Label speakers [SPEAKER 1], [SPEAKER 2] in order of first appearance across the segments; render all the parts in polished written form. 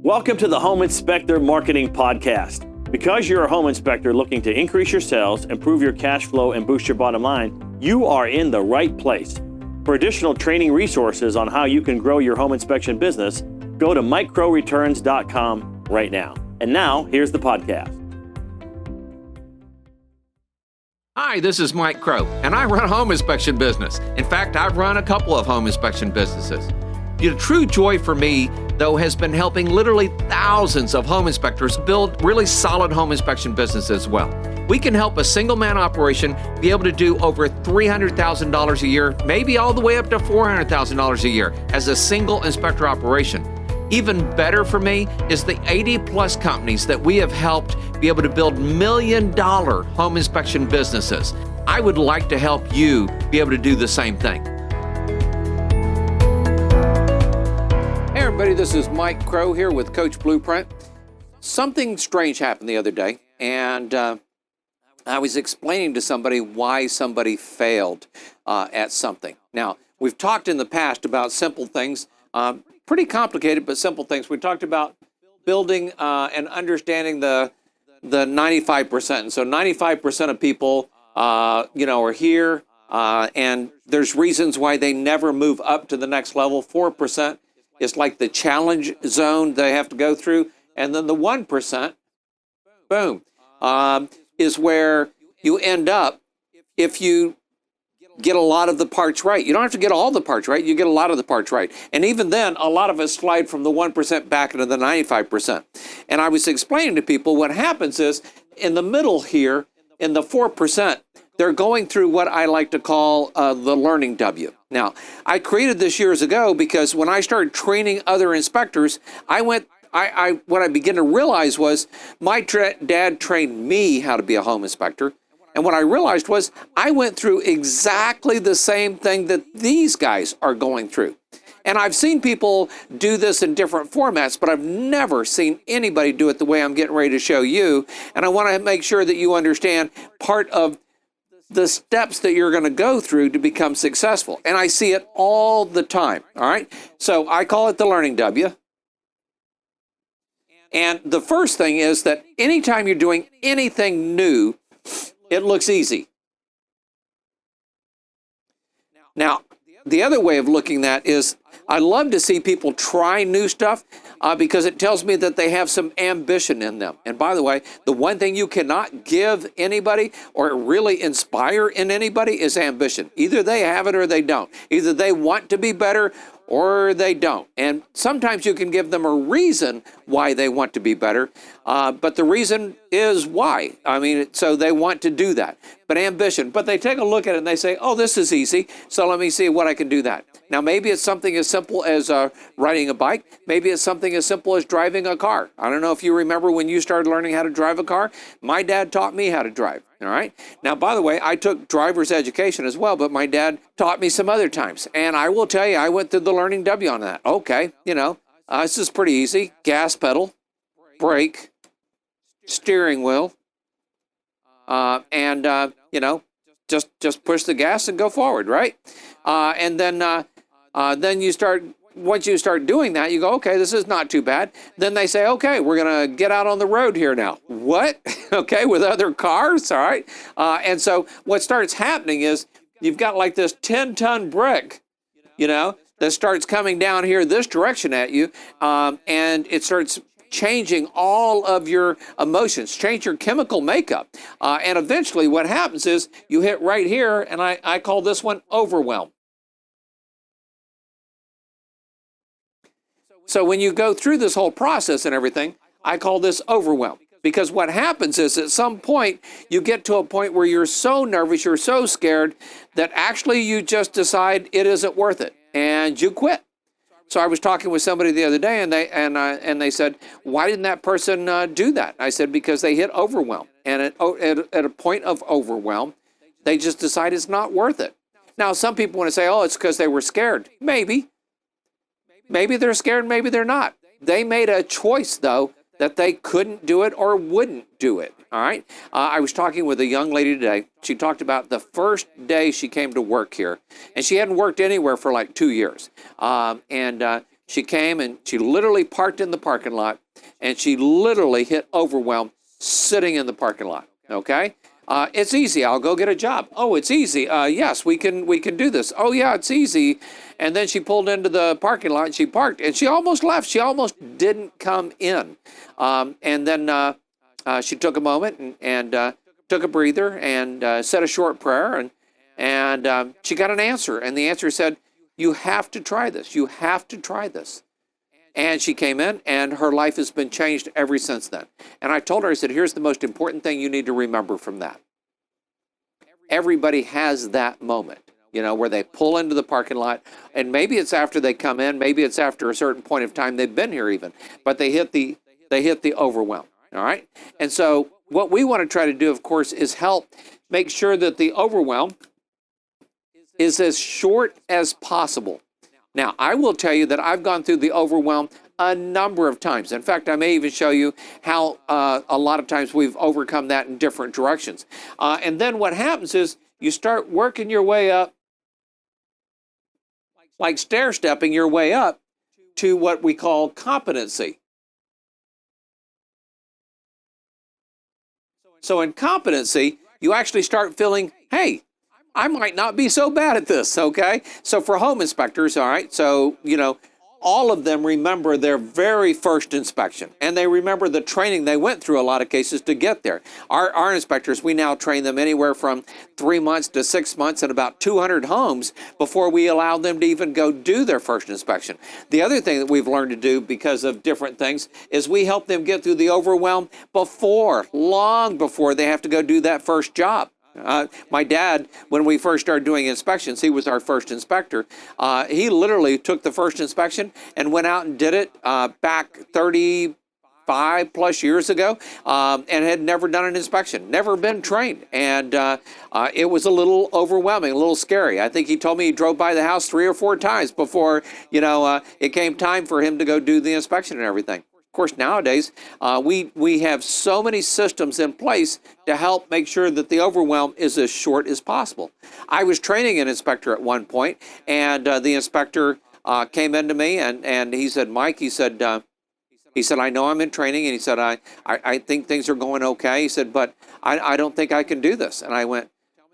[SPEAKER 1] Welcome to the Home Inspector Marketing Podcast. Because you're a home inspector looking to increase your sales, improve your cash flow, and boost your bottom line, you are in the right place. For additional training resources on how you can grow your home inspection business, go to microreturns.com right now. And now, here's the podcast.
[SPEAKER 2] Hi, this is Mike Crow, and I run a home inspection business. In fact, I've run a couple of home inspection businesses. The true joy for me, though, has been helping literally thousands of home inspectors build really solid home inspection businesses as well. We can help a single-man operation be able to do over $300,000 a year, maybe all the way up to $400,000 a year as a single inspector operation. Even better for me is the 80-plus companies that we have helped be able to build million-dollar home inspection businesses. I would like to help you be able to do the same thing. Hey everybody, this is Mike Crow here with Coach Blueprint. Something strange happened the other day, and I was explaining to somebody why somebody failed at something. Now, we've talked in the past about simple things, pretty complicated, but simple things. We talked about building and understanding the 95%. And so 95% of people, are here, and there's reasons why they never move up to the next level. 4% is like the challenge zone they have to go through. And then the 1%, boom, is where you end up if you get a lot of the parts right. You don't have to get all the parts right. You get a lot of the parts right. And even then, a lot of us slide from the 1% back into the 95%. And I was explaining to people what happens is in the middle here, in the 4%, they're going through what I like to call the learning W. Now, I created this years ago because when I started training other inspectors, what I began to realize was my dad trained me how to be a home inspector. And what I realized was I went through exactly the same thing that these guys are going through. And I've seen people do this in different formats, but I've never seen anybody do it the way I'm getting ready to show you. And I want to make sure that you understand part of the steps that you're going to go through to become successful. And I see it all the time, all right? So I call it the learning W. And the first thing is that anytime you're doing anything new, it looks easy. Now, the other way of looking at is I love to see people try new stuff because it tells me that they have some ambition in them. And by the way, the one thing you cannot give anybody or really inspire in anybody is ambition. Either they have it or they don't. Either they want to be better or they don't. And sometimes you can give them a reason why they want to be better, but the reason is why. I mean, so they want to do that. But ambition, but they take a look at it and they say, oh, this is easy, so let me see what I can do that. Now, maybe it's something as simple as riding a bike. Maybe it's something as simple as driving a car. I don't know if you remember when you started learning how to drive a car. My dad taught me how to drive, all right? Now, by the way, I took driver's education as well, but my dad taught me some other times. And I will tell you, I went through the learning W on that. Okay, this is pretty easy. Gas pedal, brake, steering wheel, and just push the gas and go forward, right? And then you start, once you start doing that, you go, okay, this is not too bad. Then they say, okay, we're going to get out on the road here now. What? Okay, with other cars, all right? And so what starts happening is you've got like this 10-ton brick, that starts coming down here this direction at you, and it starts changing all of your emotions, change your chemical makeup. And eventually what happens is you hit right here, and I call this one overwhelm. So when you go through this whole process and everything, I call this overwhelm. Because what happens is at some point, you get to a point where you're so nervous, you're so scared, that actually you just decide it isn't worth it, and you quit. So I was talking with somebody the other day, and they said, why didn't that person do that? I said, because they hit overwhelm. And at a point of overwhelm, they just decide it's not worth it. Now, some people want to say, oh, it's because they were scared. Maybe. Maybe they're scared, maybe they're not. They made a choice, though, that they couldn't do it or wouldn't do it, all right? I was talking with a young lady today. She talked about the first day she came to work here, and she hadn't worked anywhere for like 2 years. She came and she literally parked in the parking lot, and she literally hit overwhelm sitting in the parking lot. Okay, it's easy. I'll go get a job. Oh, it's easy. Yes, we can do this. Oh yeah, it's easy. And then she pulled into the parking lot and she parked, and she almost left. She almost didn't come in. And then she took a moment and took a breather and said a short prayer, and she got an answer. And the answer said, "You have to try this. You have to try this." And she came in, and her life has been changed ever since then. And I told her, I said, here's the most important thing you need to remember from that. Everybody has that moment, where they pull into the parking lot, and maybe it's after they come in, maybe it's after a certain point of time they've been here even, but they hit the overwhelm, all right? And so what we want to try to do, of course, is help make sure that the overwhelm is as short as possible. Now, I will tell you that I've gone through the overwhelm a number of times. In fact, I may even show you how a lot of times we've overcome that in different directions. And then what happens is you start working your way up, like stair-stepping your way up to what we call competency. So in competency, you actually start feeling, hey, I might not be so bad at this, okay? So for home inspectors, all right, so, all of them remember their very first inspection, and they remember the training they went through a lot of cases to get there. Our inspectors, we now train them anywhere from 3 months to 6 months in about 200 homes before we allow them to even go do their first inspection. The other thing that we've learned to do because of different things is we help them get through the overwhelm long before they have to go do that first job. My dad, when we first started doing inspections, he was our first inspector. He literally took the first inspection and went out and did it back 35 plus years ago, and had never done an inspection, never been trained. And it was a little overwhelming, a little scary. I think he told me he drove by the house 3 or 4 times before, it came time for him to go do the inspection and everything. Of course, nowadays, we have so many systems in place to help make sure that the overwhelm is as short as possible. I was training an inspector at one point, and the inspector came into me, and he said, Mike, he said, I know I'm in training, and he said, I think things are going okay. He said, but I don't think I can do this. And I went,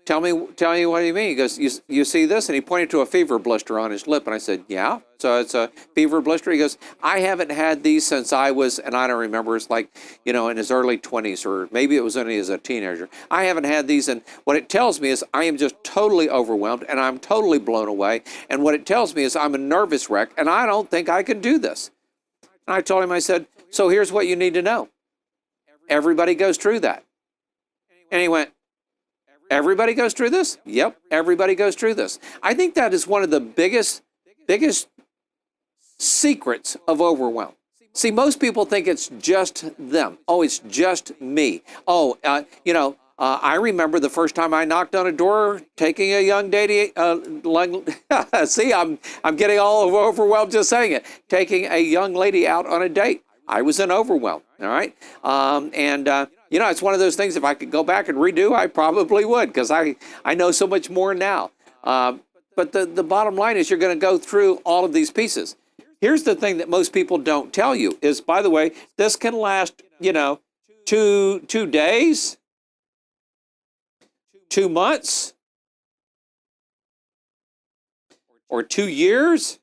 [SPEAKER 2] Tell me what do you mean? He goes, you see this? And he pointed to a fever blister on his lip. And I said, yeah. So it's a fever blister. He goes, I haven't had these since I was, and I don't remember, it's like, in his early 20s, or maybe it was only as a teenager. I haven't had these. And what it tells me is I am just totally overwhelmed, and I'm totally blown away. And what it tells me is I'm a nervous wreck, and I don't think I can do this. And I told him, I said, so here's what you need to know. Everybody goes through that. And he went, everybody goes through this? Yep, everybody goes through this. I think that is one of the biggest secrets of overwhelm. See, most people think it's just them. Oh, it's just me. Oh, I remember the first time I knocked on a door taking a young lady, see, I'm getting all overwhelmed just saying it, taking a young lady out on a date. I was in overwhelm, all right? It's one of those things, if I could go back and redo, I probably would, because I know so much more now. But the bottom line is you're going to go through all of these pieces. Here's the thing that most people don't tell you is, by the way, this can last, 2 days, 2 months, or 2 years.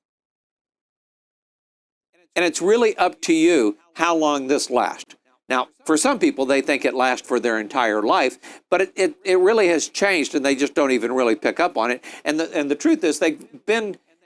[SPEAKER 2] And it's really up to you how long this lasts. Now, for some people, they think it lasts for their entire life, but it really has changed, and they just don't even really pick up on it. And the truth is they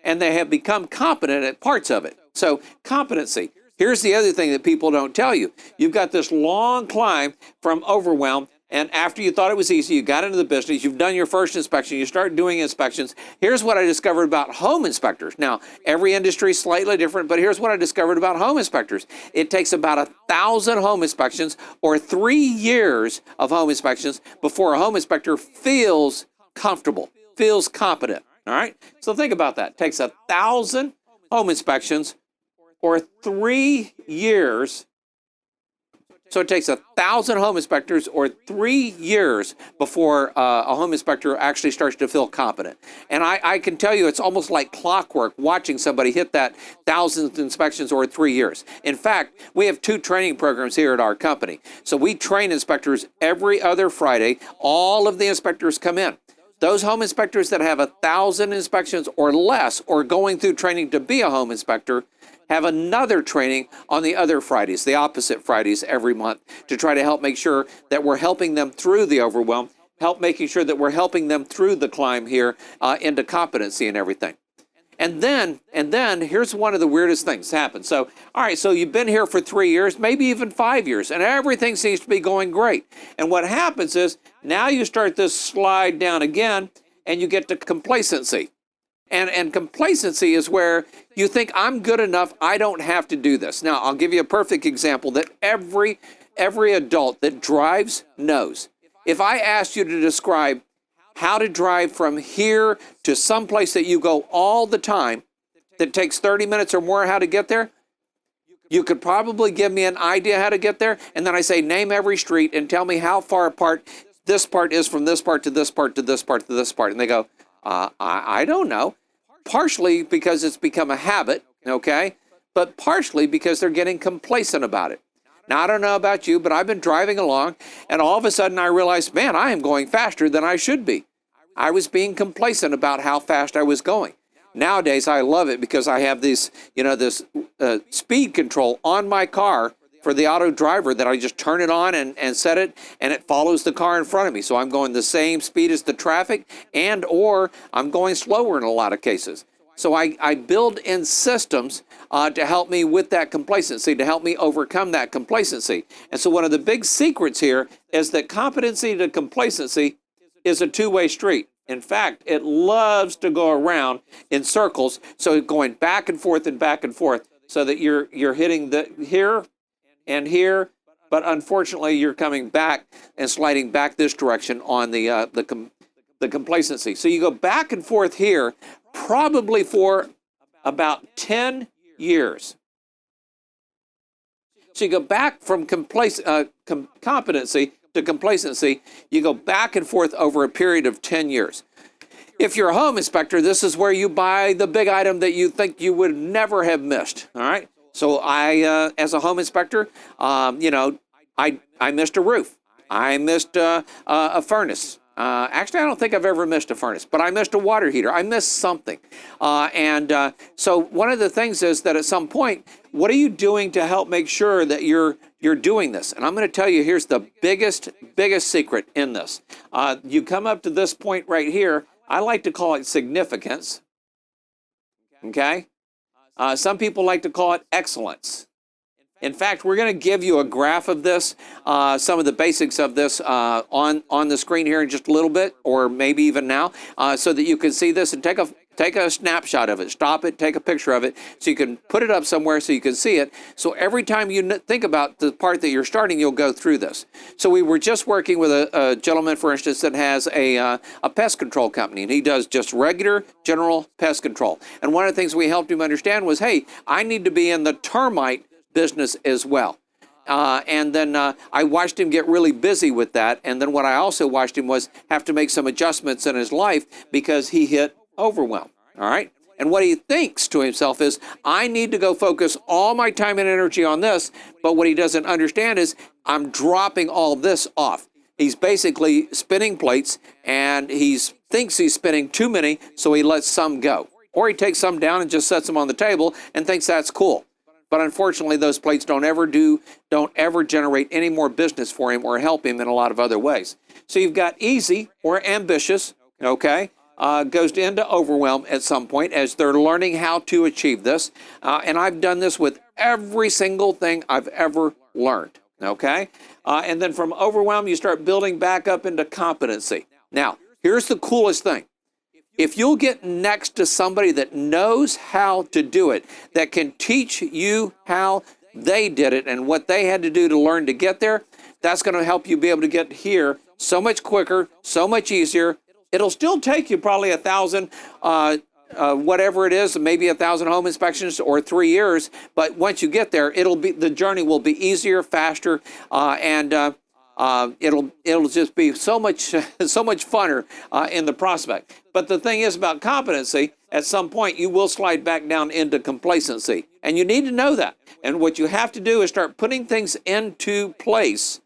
[SPEAKER 2] have become competent at parts of it. So competency. Here's the other thing that people don't tell you. You've got this long climb from overwhelm, and after you thought it was easy, you got into the business, you've done your first inspection, you start doing inspections. Here's what I discovered about home inspectors. Now, every industry is slightly different, but here's what I discovered about home inspectors. It takes about 1,000 home inspections or 3 years of home inspections before a home inspector feels comfortable, feels competent, all right? So think about that. It takes 1,000 home inspections or 3 years So it takes 1,000 home inspectors or 3 years before a home inspector actually starts to feel competent. And I can tell you it's almost like clockwork watching somebody hit that 1,000 inspections or 3 years. In fact, we have 2 training programs here at our company. So we train inspectors every other Friday. All of the inspectors come in. Those home inspectors that have 1,000 inspections or less or going through training to be a home inspector have another training on the other Fridays, the opposite Fridays every month, to try to help make sure that we're helping them through the overwhelm, making sure that we're helping them through the climb here into competency and everything. And then here's one of the weirdest things happen. So, all right, so you've been here for 3 years, maybe even 5 years, and everything seems to be going great. And what happens is now you start this slide down again, and you get to complacency. And complacency is where you think, I'm good enough, I don't have to do this. Now, I'll give you a perfect example that every adult that drives knows. If I asked you to describe how to drive from here to someplace that you go all the time, that takes 30 minutes or more how to get there, you could probably give me an idea how to get there, and then I say, name every street and tell me how far apart this part is from this part to this part to this part to this part. And they go, I don't know. Partially because it's become a habit, okay? But partially because they're getting complacent about it. Now, I don't know about you, but I've been driving along, and all of a sudden I realized, man, I am going faster than I should be. I was being complacent about how fast I was going. Nowadays, I love it because I have this speed control on my car for the auto driver that I just turn it on and set it, and it follows the car in front of me. So I'm going the same speed as the traffic, and or I'm going slower in a lot of cases. So I build in systems to help me with that complacency, to help me overcome that complacency. And so one of the big secrets here is that competency to complacency is a two-way street. In fact, it loves to go around in circles, so going back and forth, so that you're hitting the here and here, but unfortunately you're coming back and sliding back this direction on the complacency. So you go back and forth here probably for about 10 years. So you go back from competency to complacency, you go back and forth over a period of 10 years. If you're a home inspector, this is where you buy the big item that you think you would never have missed, all right? So I, as a home inspector, I missed a roof. I missed a furnace. Actually, I don't think I've ever missed a furnace, but I missed a water heater. I missed something. So one of the things is that at some point, what are you doing to help make sure that you're doing this? And I'm going to tell you, here's the biggest secret in this. You come up to this point right here. I like to call it significance. Okay? Some people like to call it excellence. In fact, we're going to give you a graph of this, some of the basics of this on the screen here in just a little bit, or maybe even now, so that you can see this and take a snapshot of it. Stop it, take a picture of it, so you can put it up somewhere so you can see it. So every time you think about the part that you're starting, you'll go through this. So we were just working with a gentleman, for instance, that has a pest control company, and he does just regular general pest control. And one of the things we helped him understand was, hey, I need to be in the termite business as well. And then I watched him get really busy with that. And then what I also watched him was have to make some adjustments in his life because he hit overwhelm. All right. And what he thinks to himself is, I need to go focus all my time and energy on this. But what he doesn't understand is I'm dropping all this off. He's basically spinning plates, and he thinks he's spinning too many, so he lets some go. Or he takes some down and just sets them on the table and thinks that's cool. But unfortunately, those plates don't ever generate any more business for him or help him in a lot of other ways. So you've got easy or ambitious, okay, goes into overwhelm at some point as they're learning how to achieve this. And I've done this with every single thing I've ever learned, okay? And then from overwhelm, you start building back up into competency. Now, here's the coolest thing. If you'll get next to somebody that knows how to do it, that can teach you how they did it and what they had to do to learn to get there, that's going to help you be able to get here so much quicker, so much easier. It'll still take you probably 1,000 whatever it is, maybe 1,000 home inspections or 3 years. But once you get there, the journey will be easier, faster, and it'll just be so much funner in the prospect. But the thing is about competency, at some point you will slide back down into complacency, and you need to know that. And what you have to do is start putting things into place,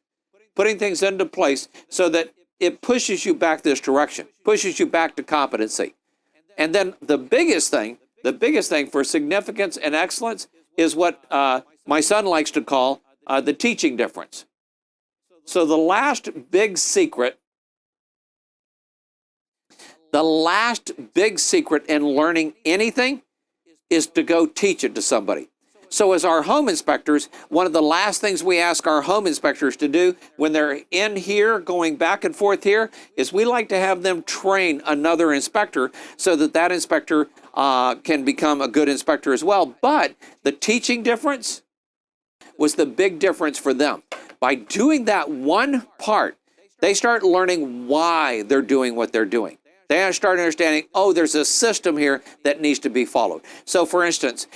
[SPEAKER 2] so that it pushes you back this direction, pushes you back to competency. And then the biggest thing for significance and excellence is what my son likes to call the teaching difference. So the last big secret in learning anything is to go teach it to somebody. So as our home inspectors, one of the last things we ask our home inspectors to do when they're in here, going back and forth here, is we like to have them train another inspector so that inspector can become a good inspector as well. But the teaching difference was the big difference for them. By doing that one part, they start learning why they're doing what they're doing. They start understanding, oh, there's a system here that needs to be followed. So, for instance,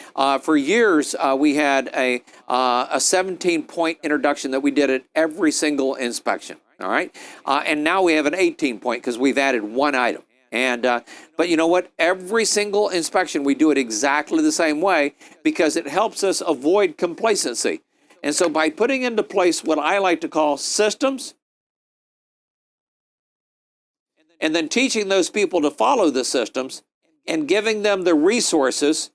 [SPEAKER 2] for years, we had a 17-point introduction that we did at every single inspection, all right? And now we have an 18-point because we've added one item. And but you know what? Every single inspection, we do it exactly the same way because it helps us avoid complacency. And so by putting into place what I like to call systems, and then teaching those people to follow the systems and giving them the resources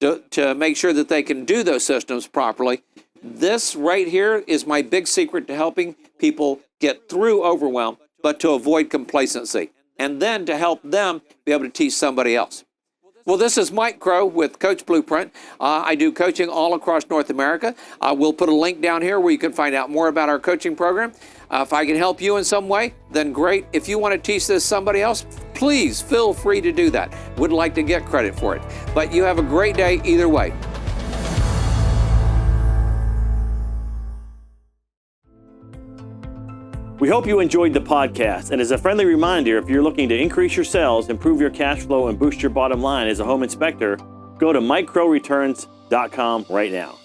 [SPEAKER 2] to make sure that they can do those systems properly. This right here is my big secret to helping people get through overwhelm, but to avoid complacency, and then to help them be able to teach somebody else. Well, this is Mike Crow with Coach Blueprint. I do coaching all across North America. We'll put a link down here where you can find out more about our coaching program. If I can help you in some way, then great. If you want to teach this to somebody else, please feel free to do that. Would like to get credit for it. But you have a great day either way.
[SPEAKER 1] We hope you enjoyed the podcast, and as a friendly reminder, if you're looking to increase your sales, improve your cash flow, and boost your bottom line as a home inspector, go to MikeCrowReturns.com right now.